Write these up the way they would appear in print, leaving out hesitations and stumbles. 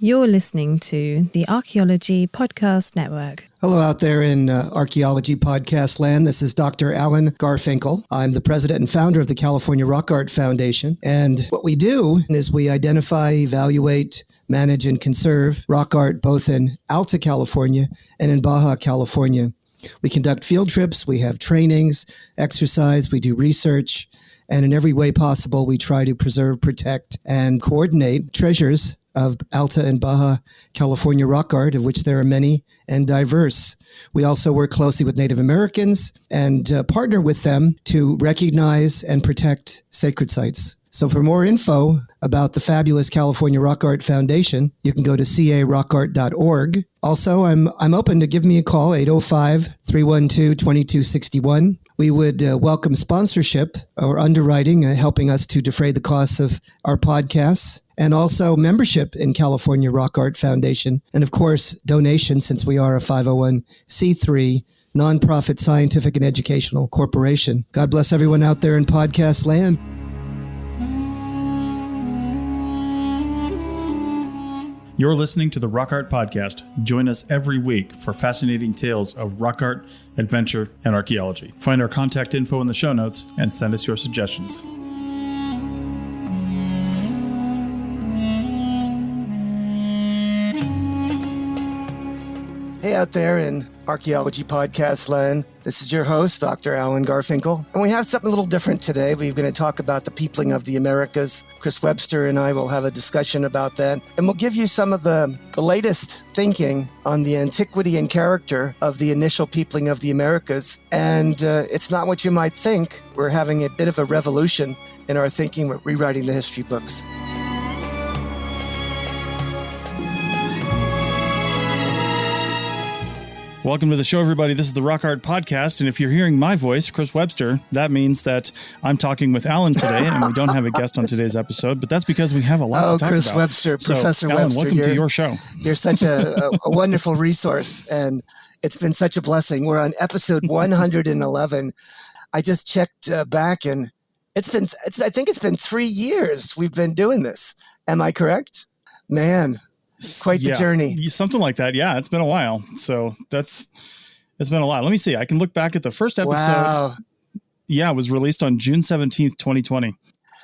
You're listening to the Archaeology Podcast Network. Hello out there in Archaeology Podcast land. This is Dr. Alan Garfinkel. I'm the president and founder of the California Rock Art Foundation. And what we do is we identify, evaluate, manage, and conserve rock art both in Alta California and in Baja California. We conduct field trips, we have trainings, exercise, we do research, and in every way possible, we try to preserve, protect, and coordinate treasures of Alta and Baja California rock art, of which there are many and diverse. We also work closely with Native Americans and partner with them to recognize and protect sacred sites. So for more info about the fabulous California Rock Art Foundation, you can go to carockart.org. Also, I'm open to give me a call, 805-312-2261. We would welcome sponsorship or underwriting, helping us to defray the costs of our podcasts, and also membership in California Rock Art Foundation. And of course, donations, since we are a 501c3 nonprofit scientific and educational corporation. God bless everyone out there in podcast land. You're listening to the Rock Art Podcast. Join us every week for fascinating tales of rock art, adventure, and archaeology. Find our contact info in the show notes and send us your suggestions. Hey out there in Archaeology Podcast land. This is your host, Dr. Alan Garfinkel. And we have something a little different today. We're going to talk about the peopling of the Americas. Chris Webster and I will have a discussion about that. And we'll give you some of the latest thinking on the antiquity and character of the initial peopling of the Americas. And it's not what you might think. We're having a bit of a revolution in our thinking. We're rewriting the history books. Welcome to the show, everybody. This is the Rock Art Podcast, and if you're hearing my voice, Chris Webster, that means that I'm talking with Alan today, and we don't have a guest on today's episode, but that's because we have a lot to talk Chris about. Webster, Professor Alan, Webster, welcome to your show. You're such a wonderful resource, and it's been such a blessing. We're on episode 111. I just checked back, and I think it's been 3 years we've been doing this. Am I correct? Man. Quite the journey. Something like that. Yeah, it's been a while. So it's been a lot. Let me see. I can look back at the first episode. Wow. Yeah, it was released on June 17th, 2020.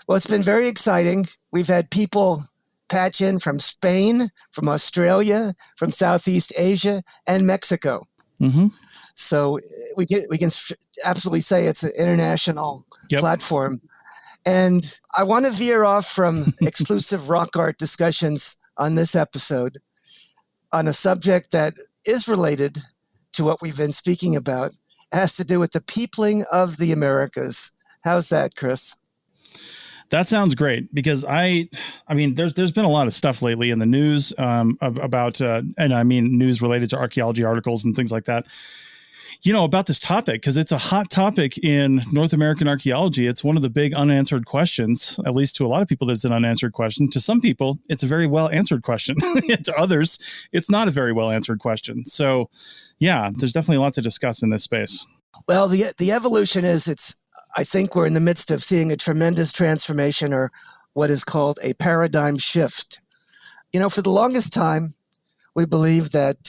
Well, it's been very exciting. We've had people patch in from Spain, from Australia, from Southeast Asia, and Mexico. Mm-hmm. So we can absolutely say it's an international platform. And I want to veer off from exclusive rock art discussions on this episode on a subject that is related to what we've been speaking about. It has to do with the peopling of the Americas. How's that, Chris? That sounds great, because I mean, there's been a lot of stuff lately in the news about and I mean news related to archaeology articles and things like that, about this topic, because it's a hot topic in North American archaeology. It's one of the big unanswered questions, at least to a lot of people, that's an unanswered question. To some people, it's a very well answered question. To others, it's not a very well answered question. So yeah, there's definitely a lot to discuss in this space. Well, the evolution is, I think we're in the midst of seeing a tremendous transformation, or what is called a paradigm shift. For the longest time, we believed that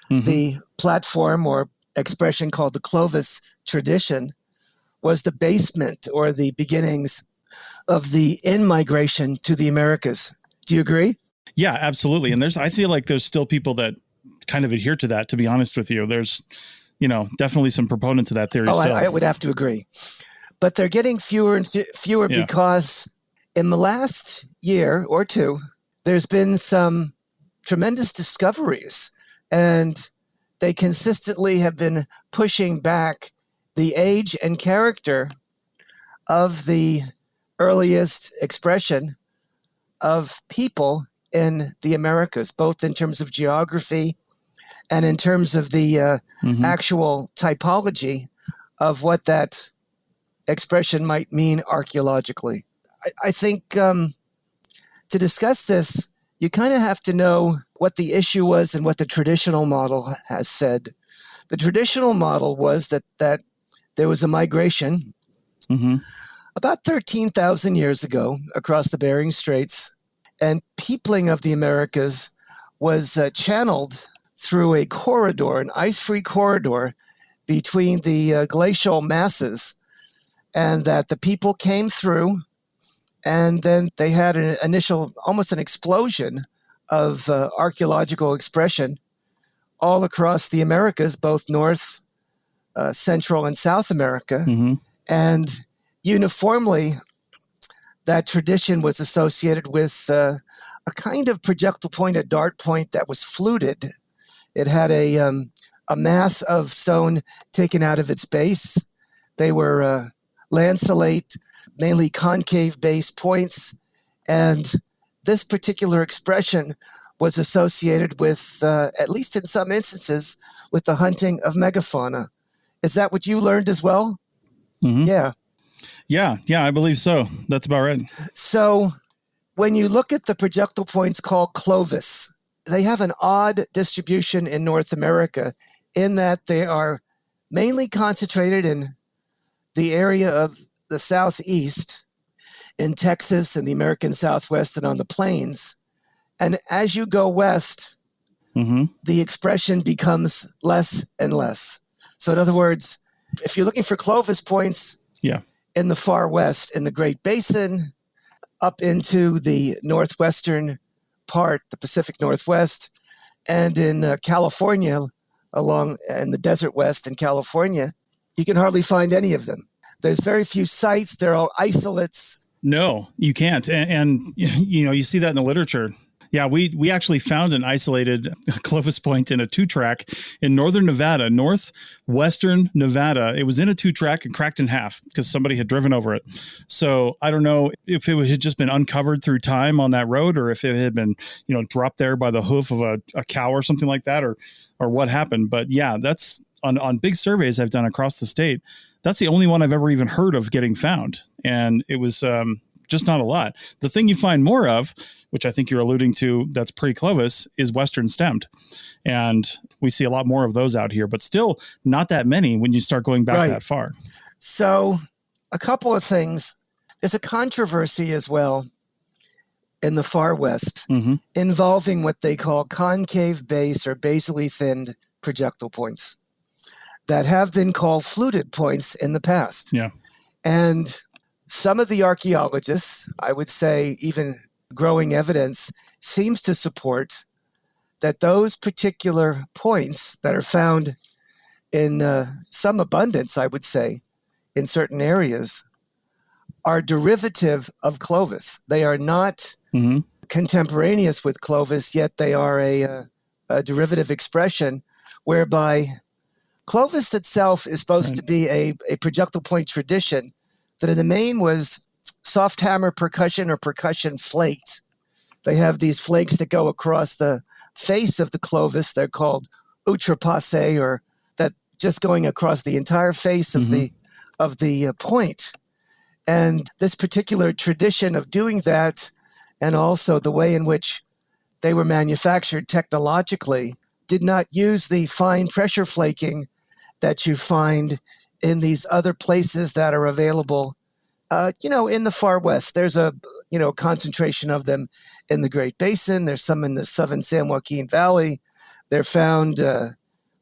the platform or expression called the Clovis tradition was the basement or the beginnings of the in-migration to the Americas. Do you agree? Yeah, absolutely. And I feel like there's still people that kind of adhere to that, to be honest with you. There's, definitely some proponents of that theory still. I would have to agree. But they're getting fewer and fewer because in the last year or two, there's been some tremendous discoveries, and they consistently have been pushing back the age and character of the earliest expression of people in the Americas, both in terms of geography and in terms of the actual typology of what that expression might mean archaeologically. I think to discuss this, you kind of have to know what the issue was and what the traditional model has said. The traditional model was that there was a migration about 13,000 years ago across the Bering Straits, and peopling of the Americas was channeled through a corridor, an ice-free corridor between the glacial masses, and that the people came through, and then they had an initial, almost an explosion of archaeological expression all across the Americas, both North, Central, and South America. Mm-hmm. And uniformly, that tradition was associated with a kind of projectile point, a dart point that was fluted. It had a mass of stone taken out of its base. They were lanceolate, mainly concave base points. And this particular expression was associated with, at least in some instances, with the hunting of megafauna. Is that what you learned as well? Mm-hmm. Yeah. Yeah, I believe so. That's about right. So when you look at the projectile points called Clovis, they have an odd distribution in North America in that they are mainly concentrated in the area of the Southeast, in Texas and the American Southwest and on the plains. And as you go west, Mm-hmm. the expression becomes less and less. So in other words, if you're looking for Clovis points, Yeah. in the far west, in the Great Basin, up into the northwestern part, the Pacific Northwest, and in California, along in the desert west in California, you can hardly find any of them. There's very few sites. They're all isolates. No, you can't. And you see that in the literature. Yeah, we actually found an isolated Clovis point in a 2-track in northern Nevada, northwestern Nevada. It was in a 2-track and cracked in half because somebody had driven over it. So I don't know if it had just been uncovered through time on that road, or if it had been, dropped there by the hoof of a cow or something like that, or what happened. But yeah, that's on big surveys I've done across the state. That's the only one I've ever even heard of getting found. And it was just not a lot. The thing you find more of, which I think you're alluding to, that's pre-Clovis, is Western stemmed. And we see a lot more of those out here, but still not that many when you start going back that far. So a couple of things. There's a controversy as well in the far west Mm-hmm. involving what they call concave base or basally thinned projectile points that have been called fluted points in the past. Yeah. And some of the archaeologists, I would say even growing evidence, seems to support that those particular points that are found in some abundance, I would say, in certain areas, are derivative of Clovis. They are not Mm-hmm. contemporaneous with Clovis, yet they are a derivative expression whereby Clovis itself is supposed to be a projectile point tradition that in the main was soft hammer percussion or percussion flaked. They have these flakes that go across the face of the Clovis. They're called outrepasse, or that just going across the entire face of the point. And this particular tradition of doing that, and also the way in which they were manufactured technologically, did not use the fine pressure flaking that you find in these other places that are available, in the far west. There's a, concentration of them in the Great Basin. There's some in the southern San Joaquin Valley. They're found,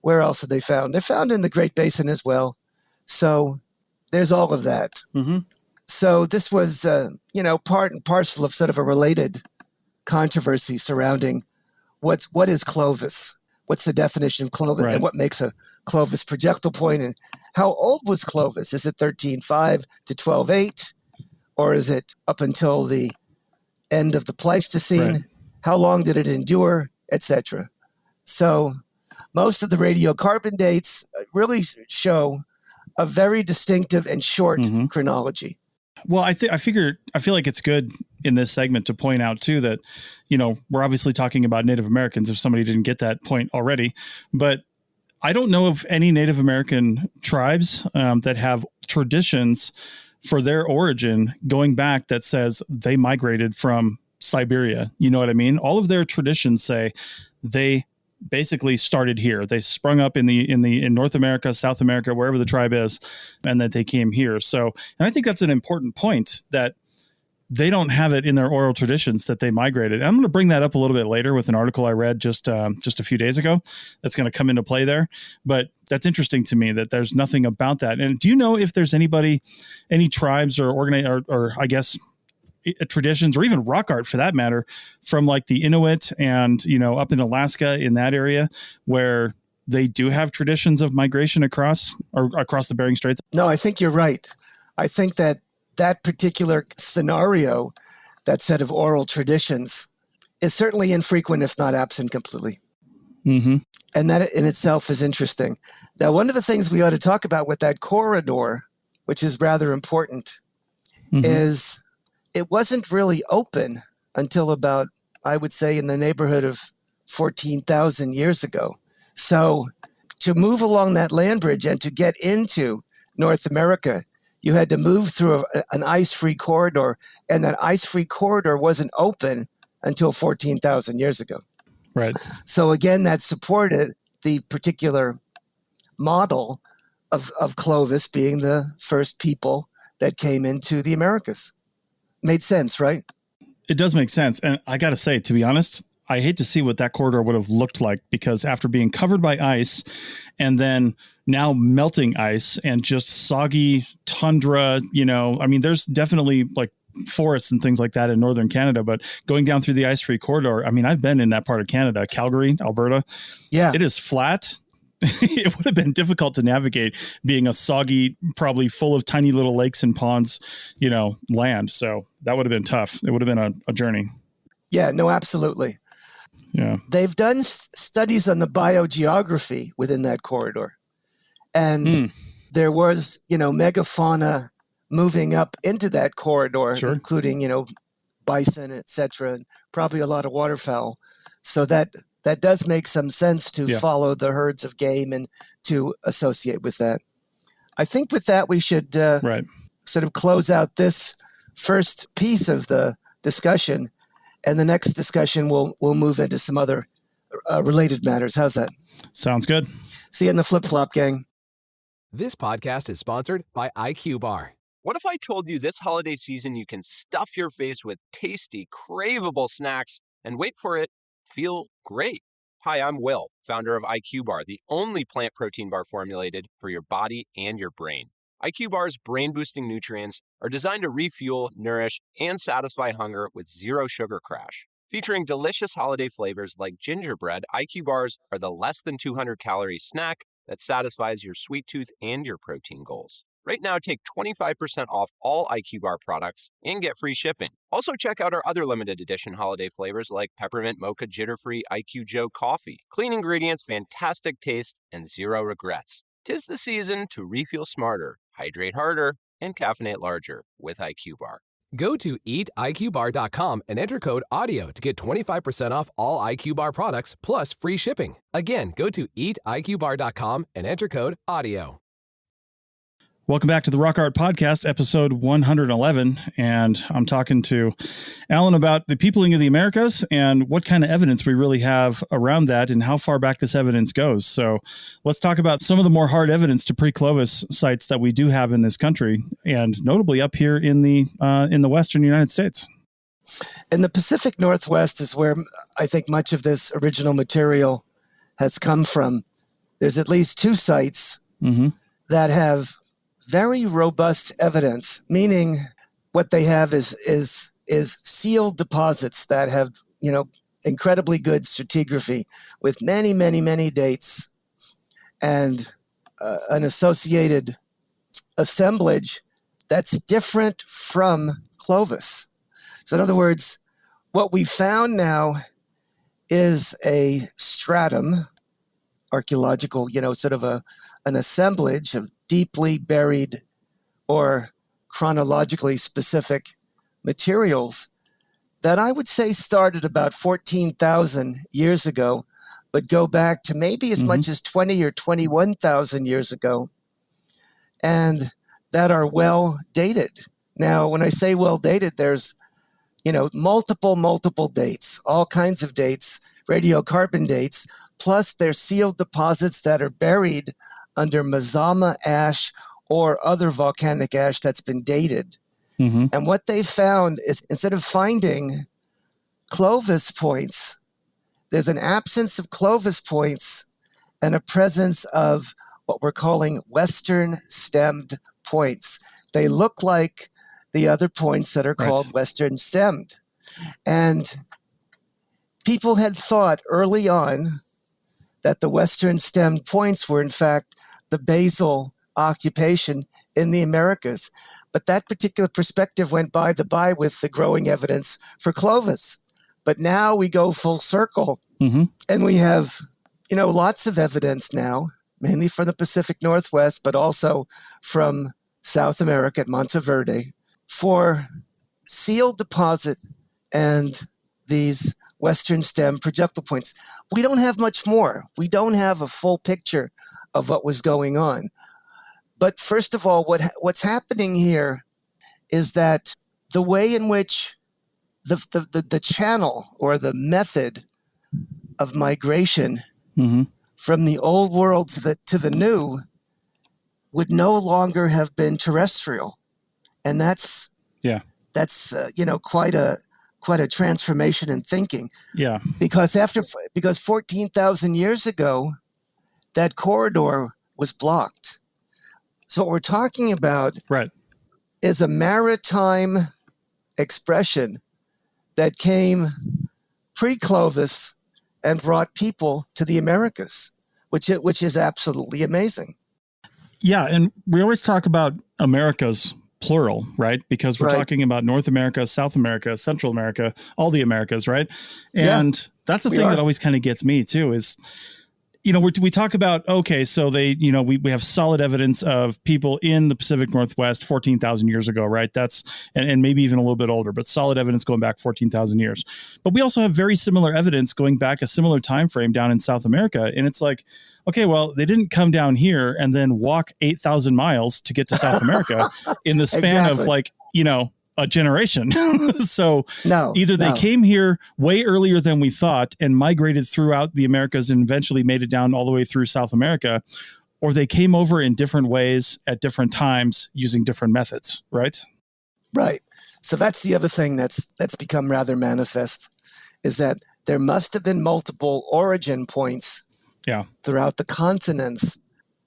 where else are they found? They're found in the Great Basin as well. So there's all of that. Mm-hmm. So this was, part and parcel of sort of a related controversy surrounding what is Clovis? What's the definition of Clovis? Right. And what makes a Clovis projectile point? And how old was Clovis? Is it 13.5 to 12.8? Or is it up until the end of the Pleistocene? Right. How long did it endure, etc.? So most of the radiocarbon dates really show a very distinctive and short chronology. Well, I feel like it's good in this segment to point out too that, we're obviously talking about Native Americans if somebody didn't get that point already, but I don't know of any Native American tribes that have traditions for their origin going back that says they migrated from Siberia. You know what I mean? All of their traditions say they basically started here. They sprung up in North America, South America, wherever the tribe is, and that they came here. So, and I think that's an important point, that they don't have it in their oral traditions that they migrated. I'm going to bring that up a little bit later with an article I read just a few days ago that's going to come into play there. But that's interesting to me that there's nothing about that. And do you know if there's any tribes or or I guess traditions, or even rock art for that matter, from like the Inuit and, up in Alaska in that area where they do have traditions of migration across the Bering Straits? No, I think you're right. I think that particular scenario, that set of oral traditions, is certainly infrequent, if not absent completely. Mm-hmm. And that in itself is interesting. Now, one of the things we ought to talk about with that corridor, which is rather important, is it wasn't really open until about, I would say, in the neighborhood of 14,000 years ago. So to move along that land bridge and to get into North America, you had to move through an ice-free corridor, and that ice-free corridor wasn't open until 14,000 years ago. Right. So again, that supported the particular model of Clovis being the first people that came into the Americas. Made sense, right? It does make sense. And I got to say, to be honest, I hate to see what that corridor would have looked like, because after being covered by ice and then now melting ice and just soggy tundra, there's definitely like forests and things like that in northern Canada, but going down through the ice-free corridor, I've been in that part of Canada, Calgary, Alberta. Yeah. It is flat. It would have been difficult to navigate being a soggy, probably full of tiny little lakes and ponds, land. So that would have been tough. It would have been a journey. Yeah, no, absolutely. Yeah. They've done studies on the biogeography within that corridor. And there was, megafauna moving up into that corridor, sure, including, bison, et cetera, and probably a lot of waterfowl. So that does make some sense to follow the herds of game and to associate with that. I think with that, we should sort of close out this first piece of the discussion. And the next discussion, we'll move into some other related matters. How's that? Sounds good. See you in the flip-flop, gang. This podcast is sponsored by IQ Bar. What if I told you this holiday season you can stuff your face with tasty, craveable snacks and, wait for it, feel great? Hi, I'm Will, founder of IQ Bar, the only plant protein bar formulated for your body and your brain. IQ Bar's brain-boosting nutrients are designed to refuel, nourish, and satisfy hunger with zero sugar crash. Featuring delicious holiday flavors like gingerbread, IQ Bars are the less than 200-calorie snack that satisfies your sweet tooth and your protein goals. Right now, take 25% off all IQ Bar products and get free shipping. Also, check out our other limited edition holiday flavors like Peppermint Mocha Jitter-Free IQ Joe Coffee. Clean ingredients, fantastic taste, and zero regrets. 'Tis the season to refuel smarter, hydrate harder, and caffeinate larger with IQ Bar. Go to eatiqbar.com and enter code AUDIO to get 25% off all IQ Bar products plus free shipping. Again, go to eatiqbar.com and enter code AUDIO. Welcome back to the Rock Art Podcast, episode 111. And I'm talking to Alan about the peopling of the Americas and what kind of evidence we really have around that and how far back this evidence goes. So let's talk about some of the more hard evidence to pre-Clovis sites that we do have in this country, and notably up here in the Western United States. In the Pacific Northwest is where I think much of this original material has come from. There's at least two sites that have very robust evidence, meaning what they have is sealed deposits that have, incredibly good stratigraphy with many, many, many dates and an associated assemblage that's different from Clovis. So in other words, what we found now is a stratum, archaeological, sort of an assemblage of deeply buried or chronologically specific materials that I would say started about 14,000 years ago, but go back to maybe as much as 20 or 21,000 years ago, and that are well dated. Now, when I say well dated, there's, multiple dates, all kinds of dates, radiocarbon dates, plus they're sealed deposits that are buried under Mazama ash or other volcanic ash that's been dated. Mm-hmm. And what they found is instead of finding Clovis points, there's an absence of Clovis points and a presence of what we're calling Western stemmed points. They look like the other points that are called Western stemmed. And people had thought early on that the Western stemmed points were, in fact, the basal occupation in the Americas. But that particular perspective went by with the growing evidence for Clovis. But now we go full circle, and we have, lots of evidence now, mainly from the Pacific Northwest, but also from South America at Monteverde, for seal deposit and these Western stem projectile points. We don't have much more. We don't have a full picture of what was going on. But first of all, what's happening here is that the way in which the channel or the method of migration from the old world to the new would no longer have been terrestrial, and that's quite a transformation in thinking. Yeah, because 14,000 years ago, that corridor was blocked. So what we're talking about is a maritime expression that came pre-Clovis and brought people to the Americas, which is absolutely amazing. Yeah, and we always talk about Americas plural, right? Because we're talking about North America, South America, Central America, all the Americas, right? And that's the thing that always kind of gets me too is, we talk about, okay, so we have solid evidence of people in the Pacific Northwest 14,000 years ago, right? That's, and maybe even a little bit older, but solid evidence going back 14,000 years. But we also have very similar evidence going back a similar time frame down in South America. And it's like, okay, well, they didn't come down here and then walk 8,000 miles to get to South America in the span of a generation. So either they came here way earlier than we thought and migrated throughout the Americas and eventually made it down all the way through South America, or they came over in different ways at different times using different methods, right? Right. So that's the other thing that's become rather manifest, is that there must have been multiple origin points throughout the continents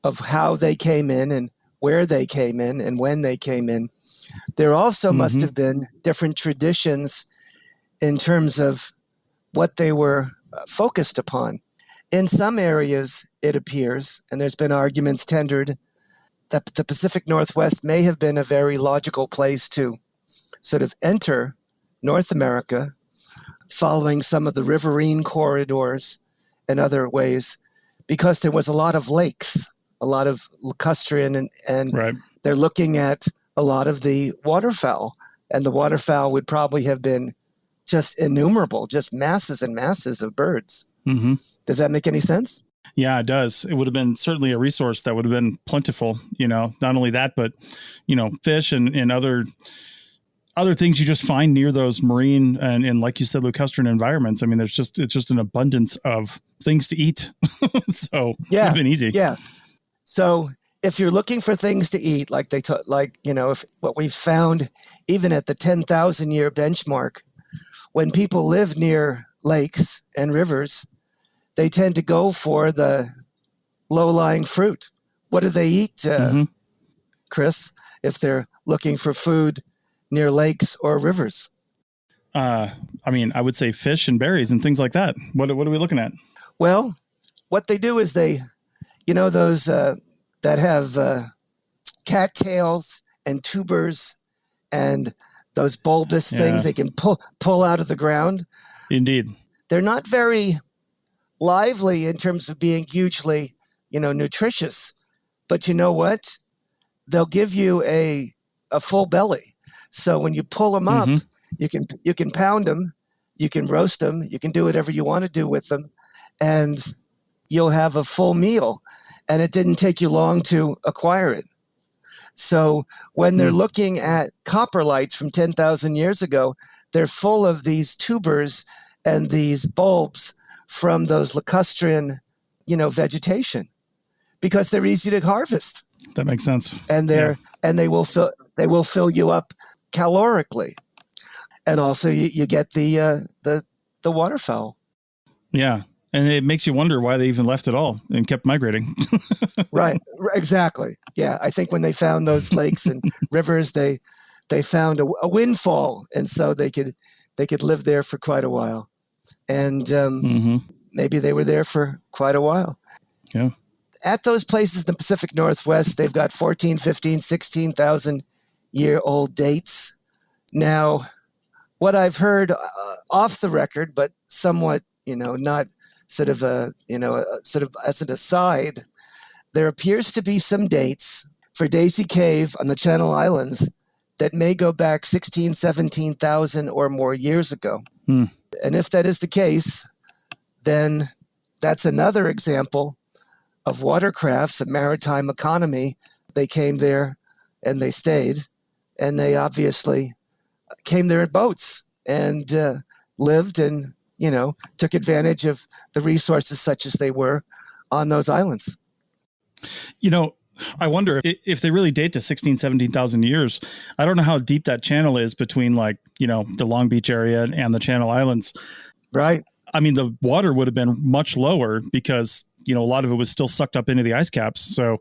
of how they came in and where they came in and when they came in. There also must have been different traditions in terms of what they were focused upon. In some areas, it appears, and there's been arguments tendered, that the Pacific Northwest may have been a very logical place to sort of enter North America, following some of the riverine corridors and other ways, because there was a lot of lakes, a lot of lacustrine, and they're looking at a lot of the waterfowl, and the waterfowl would probably have been just innumerable, just masses and masses of birds. Does that make any sense? Yeah, it does. It would have been certainly a resource that would have been plentiful, not only that, but, fish and other things you just find near those marine and like you said, lacustrine environments. I mean, it's just an abundance of things to eat. So it would have been easy. Yeah. So if you're looking for things to eat, if what we found even at the 10,000 year benchmark, when people live near lakes and rivers, they tend to go for the low-lying fruit. What do they eat, Chris, if they're looking for food near lakes or rivers? I would say fish and berries and things like that. What are we looking at? Well, what they do is those that have cattails and tubers and those bulbous things they can pull out of the ground. Indeed. They're not very lively in terms of being hugely, nutritious. But you know what? They'll give you a full belly. So when you pull them up, you can pound them, you can roast them, you can do whatever you want to do with them, and you'll have a full meal. And it didn't take you long to acquire it. So when they're looking at coprolites from 10,000 years ago, they're full of these tubers and these bulbs from those lacustrine, vegetation, because they're easy to harvest. That makes sense. And they will fill you up calorically. And also you get the waterfowl. Yeah. And it makes you wonder why they even left it all and kept migrating. Right. Exactly. Yeah. I think when they found those lakes and rivers, they found a windfall. And so they could live there for quite a while. And maybe they were there for quite a while. Yeah. At those places in the Pacific Northwest, they've got 14, 15, 16,000 year old dates. Now, what I've heard off the record, but somewhat, not sort of sort of as an aside, there appears to be some dates for Daisy Cave on the Channel Islands that may go back 16, 17,000 or more years ago. And if that is the case, then that's another example of watercrafts, a maritime economy. They came there and they stayed, and they obviously came there in boats and lived and, took advantage of the resources such as they were on those islands. I wonder if they really date to 16, 17,000 years. I don't know how deep that channel is between the Long Beach area and the Channel Islands. Right. I mean, the water would have been much lower because, a lot of it was still sucked up into the ice caps. So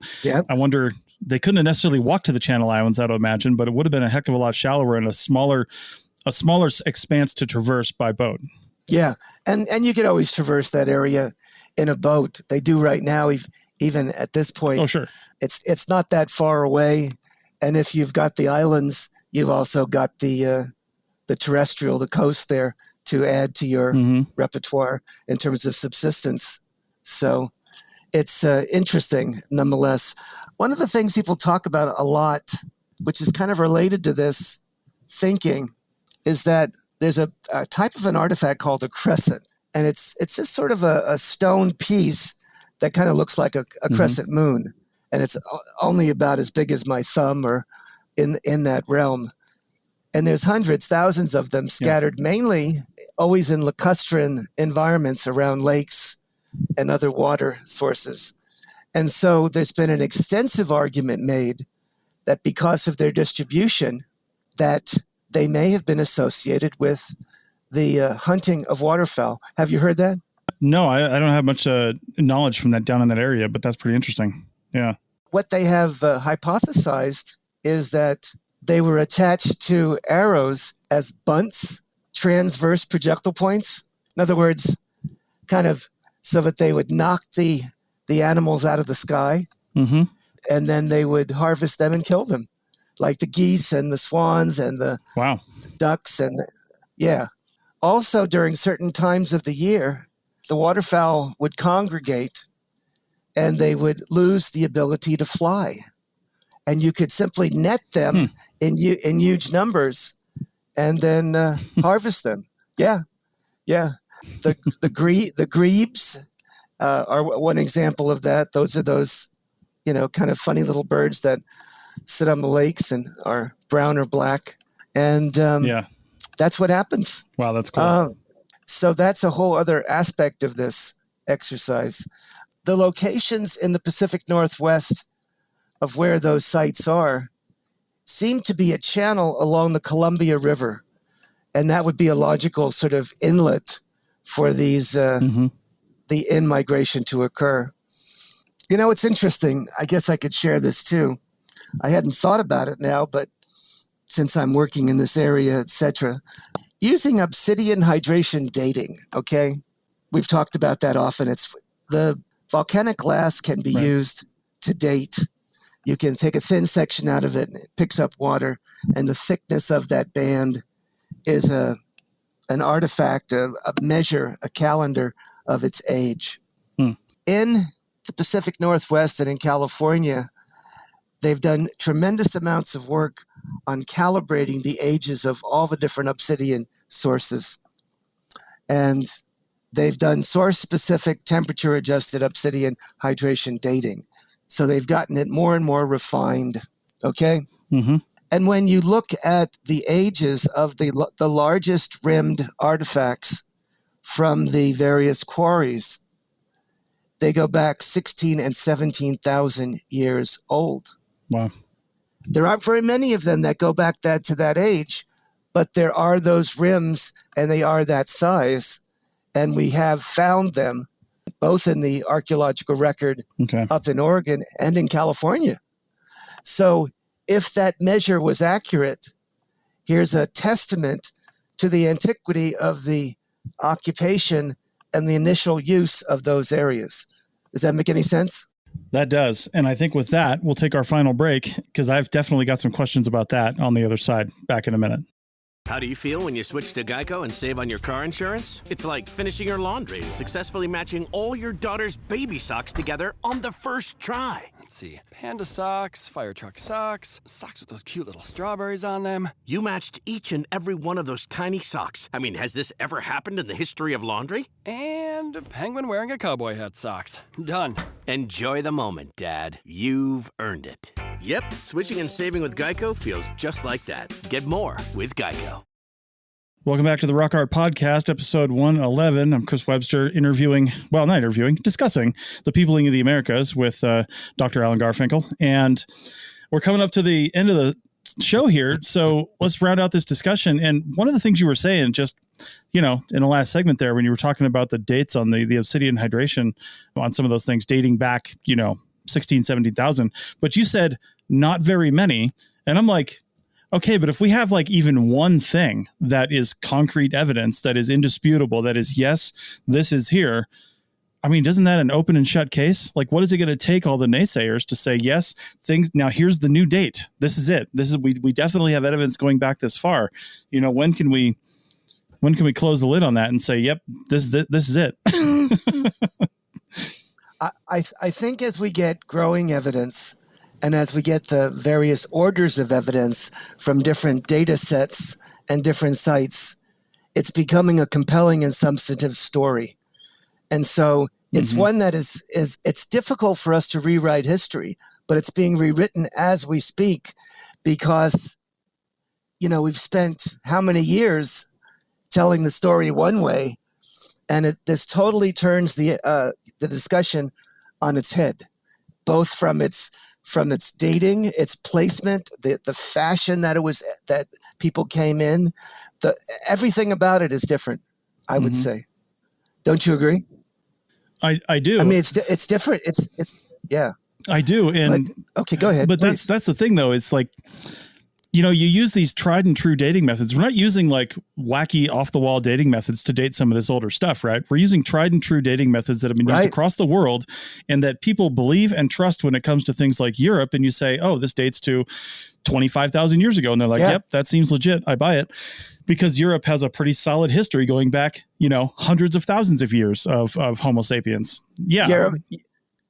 I wonder, they couldn't have necessarily walked to the Channel Islands, I would imagine, but it would have been a heck of a lot shallower and a smaller expanse to traverse by boat. Yeah. And you could always traverse that area in a boat. They do right now, even at this point. Oh, sure. It's not that far away. And if you've got the islands, you've also got the terrestrial, the coast there to add to your repertoire in terms of subsistence. So it's interesting nonetheless. One of the things people talk about a lot, which is kind of related to this thinking, is that there's a type of an artifact called a crescent. And it's just sort of a stone piece that kind of looks like a crescent moon. And it's only about as big as my thumb or in that realm. And there's hundreds, thousands of them scattered, mainly always in lacustrine environments around lakes and other water sources. And so there's been an extensive argument made that because of their distribution, that they may have been associated with the hunting of waterfowl. Have you heard that? No, I don't have much knowledge from that down in that area, but that's pretty interesting. Yeah. What they have hypothesized is that they were attached to arrows as bunts, transverse projectile points. In other words, kind of so that they would knock the animals out of the sky, and then they would harvest them and kill them, like the geese and the swans and the ducks. And also during certain times of the year, the waterfowl would congregate and they would lose the ability to fly. And you could simply net them in huge numbers and then harvest them. Yeah. The grebes are one example of that. Those are those, kind of funny little birds that sit on the lakes and are brown or black. And that's what happens. Wow, that's cool. So that's a whole other aspect of this exercise. The locations in the Pacific Northwest of where those sites are seem to be a channel along the Columbia River. And that would be a logical sort of inlet for these the in-migration to occur. It's interesting. I guess I could share this too. I hadn't thought about it now, but since I'm working in this area, etc., using obsidian hydration dating, okay? We've talked about that often. It's the volcanic glass can be used to date. You can take a thin section out of it and it picks up water, and the thickness of that band is an artifact, a measure, a calendar of its age. In the Pacific Northwest and in California, they've done tremendous amounts of work on calibrating the ages of all the different obsidian sources. And they've done source-specific temperature-adjusted obsidian hydration dating. So they've gotten it more and more refined, okay? And when you look at the ages of the largest rimmed artifacts from the various quarries, they go back 16 and 17,000 years old. Wow. There aren't very many of them that go back to that age, but there are those rims, and they are that size. And we have found them both in the archaeological record up in Oregon and in California. So if that measure was accurate, here's a testament to the antiquity of the occupation and the initial use of those areas. Does that make any sense? That does. And I think with that, we'll take our final break because I've definitely got some questions about that on the other side. Back in a minute. How do you feel when you switch to Geico and save on your car insurance? It's like finishing your laundry and successfully matching all your daughter's baby socks together on the first try. Let's see. Panda socks, fire truck socks, socks with those cute little strawberries on them. You matched each and every one of those tiny socks. I mean, has this ever happened in the history of laundry? And a penguin wearing a cowboy hat socks. Done. Enjoy the moment, Dad. You've earned it. Yep, switching and saving with Geico feels just like that. Get more with Geico. Welcome back to the Rock Art Podcast, episode 111. I'm Chris Webster, discussing the peopling of the Americas with Dr. Alan Garfinkel. And we're coming up to the end of the show here, so let's round out this discussion. And one of the things you were saying just, in the last segment there, when you were talking about the dates on the obsidian hydration on some of those things dating back, 16, 17,000, but you said not very many. And I'm like, okay, but if we have like even one thing that is concrete evidence, that is indisputable, that is, yes, this is here. I mean, isn't that an open and shut case? Like, what is it going to take all the naysayers to say, yes, now here's the new date. This is it. We definitely have evidence going back this far. When can we close the lid on that and say, yep, this is it? I think as we get growing evidence, and as we get the various orders of evidence from different data sets and different sites, it's becoming a compelling and substantive story. And so it's one that is it's difficult for us to rewrite history, but it's being rewritten as we speak because, we've spent how many years telling the story one way, and this totally turns the discussion on its head, both from its dating, its placement, the fashion that people came in, everything about it is different, I would say. Don't you agree? I do. I mean, it's different. It's yeah. I do. And okay, go ahead. But please. that's the thing, though. It's like, you use these tried and true dating methods. We're not using like wacky off the wall dating methods to date some of this older stuff, right? We're using tried and true dating methods that have been used across the world and that people believe and trust when it comes to things like Europe. And you say, oh, this dates to 25,000 years ago. And they're like, yep, that seems legit. I buy it. Because Europe has a pretty solid history going back, hundreds of thousands of years of Homo sapiens. Yeah.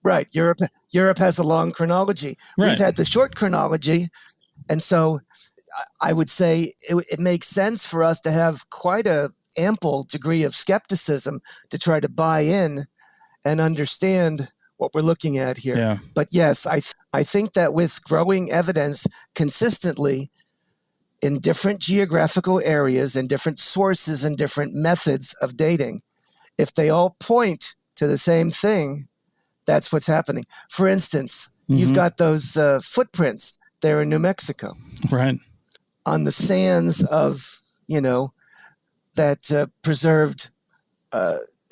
Europe has a long chronology. Right. We've had the short chronology. And so I would say it makes sense for us to have quite a ample degree of skepticism to try to buy in and understand what we're looking at here. Yeah. But yes, I think that with growing evidence consistently in different geographical areas and different sources and different methods of dating, if they all point to the same thing, that's what's happening. For instance, you've got those footprints there in New Mexico. Right. On the sands of, that preserved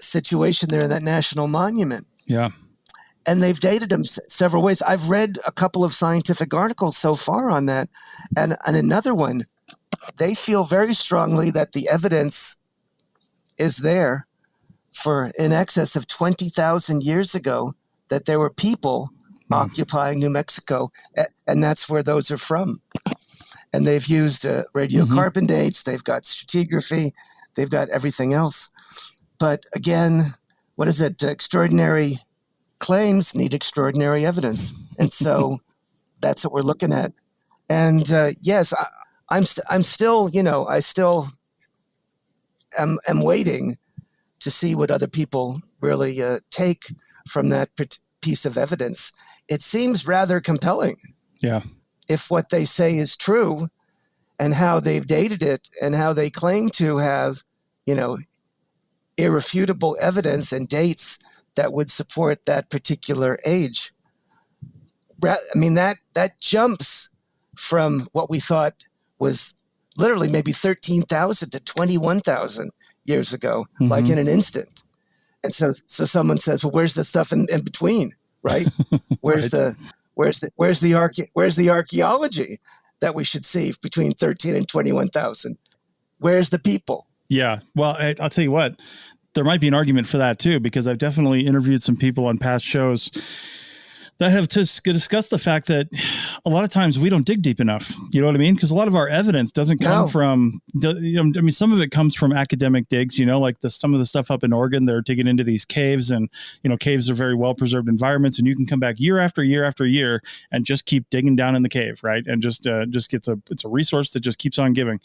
situation there in that national monument. Yeah. And they've dated them several ways. I've read a couple of scientific articles so far on that. And another one, they feel very strongly that the evidence is there for in excess of 20,000 years ago that there were people occupying New Mexico. And that's where those are from. And they've used radiocarbon dates. They've got stratigraphy. They've got everything else. But again, what is it? Extraordinary claims need extraordinary evidence. And so that's what we're looking at. And yes, I'm still, I still am waiting to see what other people really take from that piece of evidence. It seems rather compelling. Yeah. If what they say is true and how they've dated it and how they claim to have, irrefutable evidence and dates that would support that particular age. I mean, that jumps from what we thought was literally maybe 13,000 to 21,000 years ago, like in an instant. And so someone says, well, where's the stuff in between, right? Where's the archaeology that we should see between 13 and 21,000? Where's the people? Yeah. Well, I'll tell you what, there might be an argument for that too, because I've definitely interviewed some people on past shows that have discussed the fact that a lot of times we don't dig deep enough. You know what I mean? Because a lot of our evidence doesn't come from, some of it comes from academic digs, like some of the stuff up in Oregon, they're digging into these caves, and, caves are very well preserved environments, and you can come back year after year after year and just keep digging down in the cave. Right. And just it's a resource that just keeps on giving.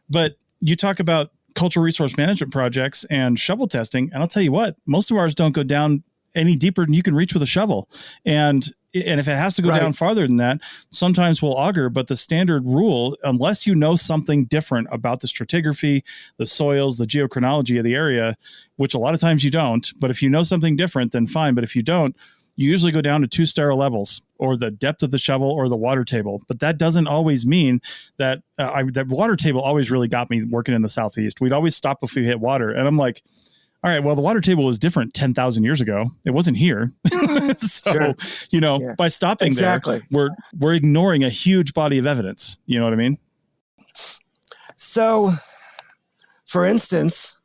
But you talk about cultural resource management projects and shovel testing, and I'll tell you what, most of ours don't go down any deeper than you can reach with a shovel. And if it has to go down farther than that, sometimes we'll auger, but the standard rule, unless you know something different about the stratigraphy, the soils, the geochronology of the area, which a lot of times you don't, but if you know something different, then fine. But if you don't, you usually go down to 2 sterile levels, or the depth of the shovel, or the water table. But that doesn't always mean that that water table always really got me working in the Southeast. We'd always stop if we hit water. And I'm like, all right, well, the water table was different 10,000 years ago. It wasn't here. So, by stopping there, we're ignoring a huge body of evidence. You know what I mean? So, for instance,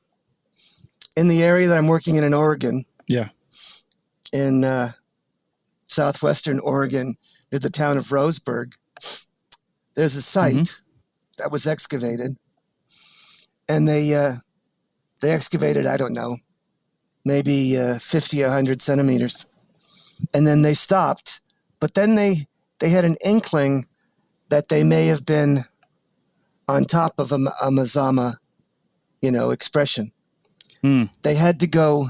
in the area that I'm working in Oregon, in southwestern Oregon, near the town of Roseburg, there's a site that was excavated, and they excavated, I don't know, maybe 50, 100 centimeters. And then they stopped. But then they had an inkling that they may have been on top of a Mazama, expression. They had to go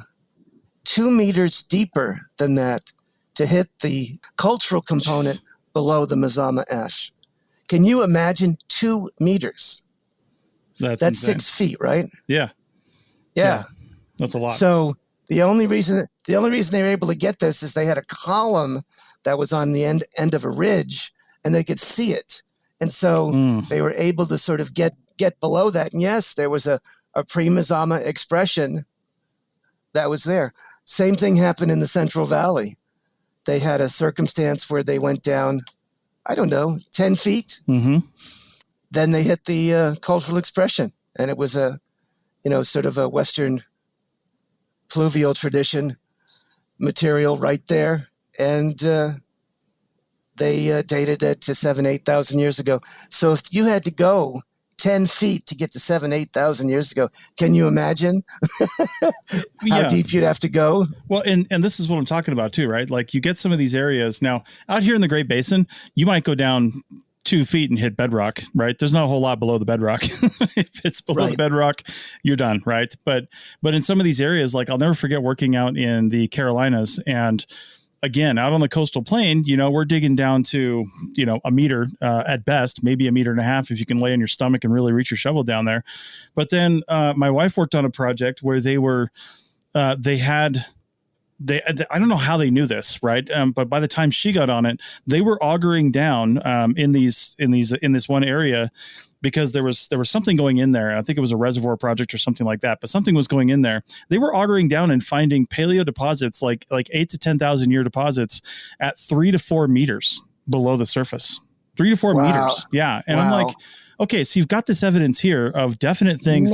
2 meters deeper than that to hit the cultural component below the Mazama ash. Can you imagine 2 meters? That's 6 feet, right? Yeah. Yeah. That's a lot. So the only reason they were able to get this is they had a column that was on the end of a ridge, and they could see it. And so they were able to sort of get below that. And yes, there was a pre-Mazama expression that was there. Same thing happened in the Central Valley. They had a circumstance where they went down, 10 feet. Then they hit the cultural expression, and it was sort of a Western pluvial tradition material right there. And they dated it to 8,000 years ago. So if you had to go 10 feet to get to 8,000 years ago, can you imagine how deep you'd have to go? Well, and this is what I'm talking about too, right? Like, you get some of these areas now out here in the Great Basin, you might go down 2 feet and hit bedrock, right? There's not a whole lot below the bedrock. If it's below the bedrock, you're done, right? But in some of these areas, like, I'll never forget working out in the Carolinas, and again, out on the coastal plain, we're digging down to, a meter at best, maybe 1.5 meters if you can lay on your stomach and really reach your shovel down there. But then my wife worked on a project where I don't know how they knew this, right? But by the time she got on it, they were augering down in this one area, because there was something going in there. I think it was a reservoir project or something like that, but something was going in there. They were augering down and finding paleo deposits, like 8 to 10,000 year deposits at 3 to 4 meters below the surface. 3 to 4 meters. Yeah. And I'm like, okay, so you've got this evidence here of definite things,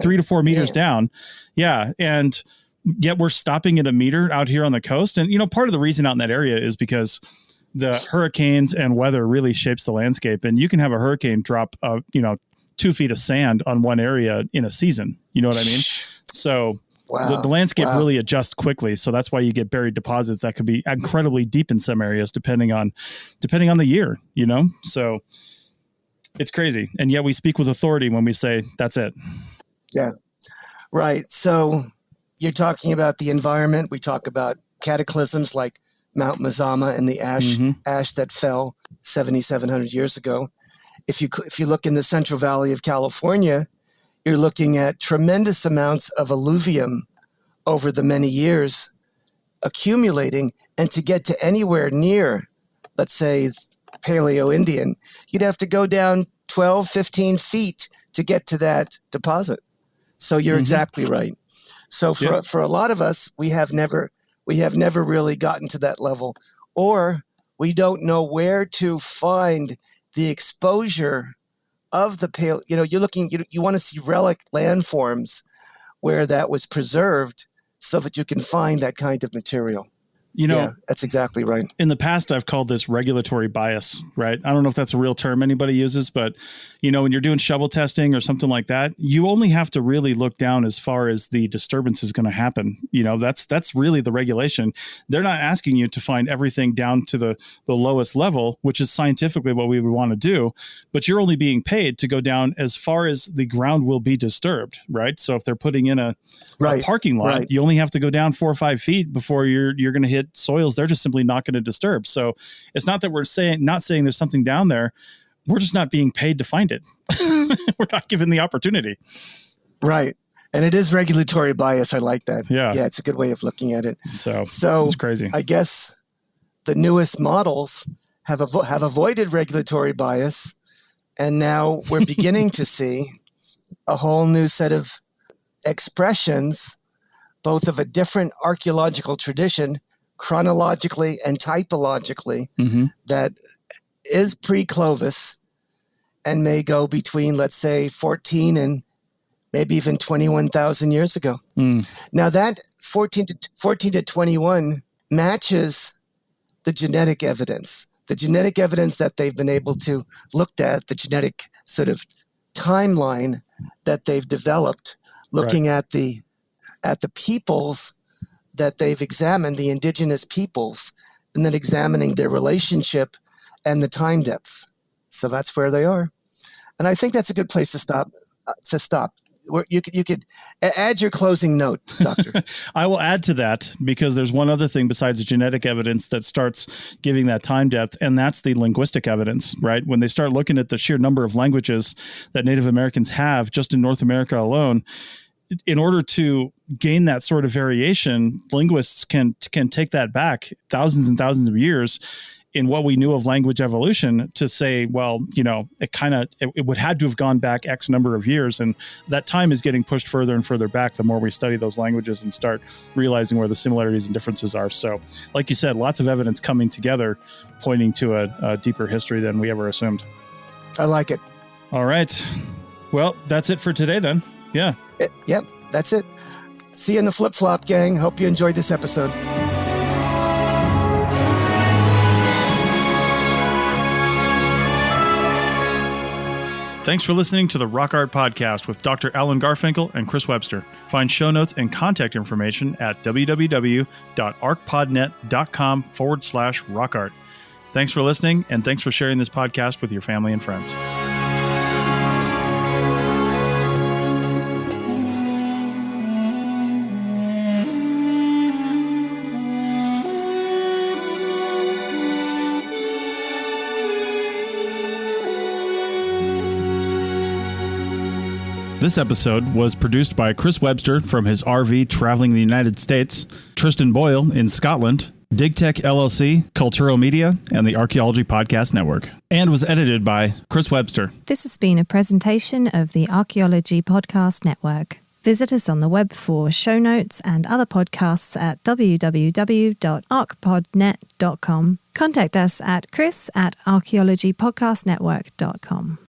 3 to 4 meters down. Yeah. And yet we're stopping at 1 meter out here on the coast. And, part of the reason out in that area is because the hurricanes and weather really shapes the landscape. And you can have a hurricane drop, 2 feet of sand on one area in a season. You know what I mean? So the landscape really adjusts quickly. So that's why you get buried deposits that could be incredibly deep in some areas, depending on the year, so it's crazy. And yet we speak with authority when we say that's it. Yeah. Right. So you're talking about the environment. We talk about cataclysms like Mount Mazama and the ash that fell 7,700 years ago. If you look in the Central Valley of California, you're looking at tremendous amounts of alluvium over the many years accumulating, and to get to anywhere near, let's say, Paleo-Indian, you'd have to go down 12, 15 feet to get to that deposit. So you're exactly right. So for a lot of us, we have never really gotten to that level, or we don't know where to find the exposure of the paleo. You want to see relic landforms where that was preserved so that you can find that kind of material. That's exactly right. In the past, I've called this regulatory bias, right? I don't know if that's a real term anybody uses, but when you're doing shovel testing or something like that, you only have to really look down as far as the disturbance is going to happen. That's really the regulation. They're not asking you to find everything down to the lowest level, which is scientifically what we would want to do, but you're only being paid to go down as far as the ground will be disturbed, right? So if they're putting in a parking lot, you only have to go down 4 or 5 feet before you're going to hit soils they're just simply not going to disturb. So it's not that we're not saying there's something down there. We're just not being paid to find it. We're not given the opportunity. Right. And it is regulatory bias. I like that. Yeah. Yeah, it's a good way of looking at it. So it's crazy. I guess the newest models have avoided regulatory bias, and now we're beginning to see a whole new set of expressions, both of a different archaeological tradition, chronologically and typologically, that is pre-Clovis and may go between, let's say, 14 and maybe even 21,000 years ago. Now that 14 to 21 matches the genetic evidence that they've been able to look at, the genetic sort of timeline that they've developed, looking at the peoples that they've examined, the indigenous peoples, and then examining their relationship and the time depth. So that's where they are. And I think that's a good place to stop. You could add your closing note, Doctor. I will add to that, because there's one other thing besides the genetic evidence that starts giving that time depth, and that's the linguistic evidence, right? When they start looking at the sheer number of languages that Native Americans have just in North America alone, in order to gain that sort of variation, linguists can take that back thousands and thousands of years in what we knew of language evolution to say, well, it would had to have gone back X number of years. And that time is getting pushed further and further back the more we study those languages and start realizing where the similarities and differences are. So like you said, lots of evidence coming together, pointing to a deeper history than we ever assumed. I like it. All right. Well, that's it for today then. Yeah. Yep, that's it. See you in the flip-flop, gang. Hope you enjoyed this episode. Thanks for listening to the Rock Art Podcast with Dr. Alan Garfinkel and Chris Webster. Find show notes and contact information at www.arcpodnet.com/rockart. Thanks for listening, and thanks for sharing this podcast with your family and friends. This episode was produced by Chris Webster from his RV traveling the United States, Tristan Boyle in Scotland, DigTech LLC, Cultural Media, and the Archaeology Podcast Network, and was edited by Chris Webster. This has been a presentation of the Archaeology Podcast Network. Visit us on the web for show notes and other podcasts at www.arcpodnet.com. Contact us at chris@archaeologypodcastnetwork.com.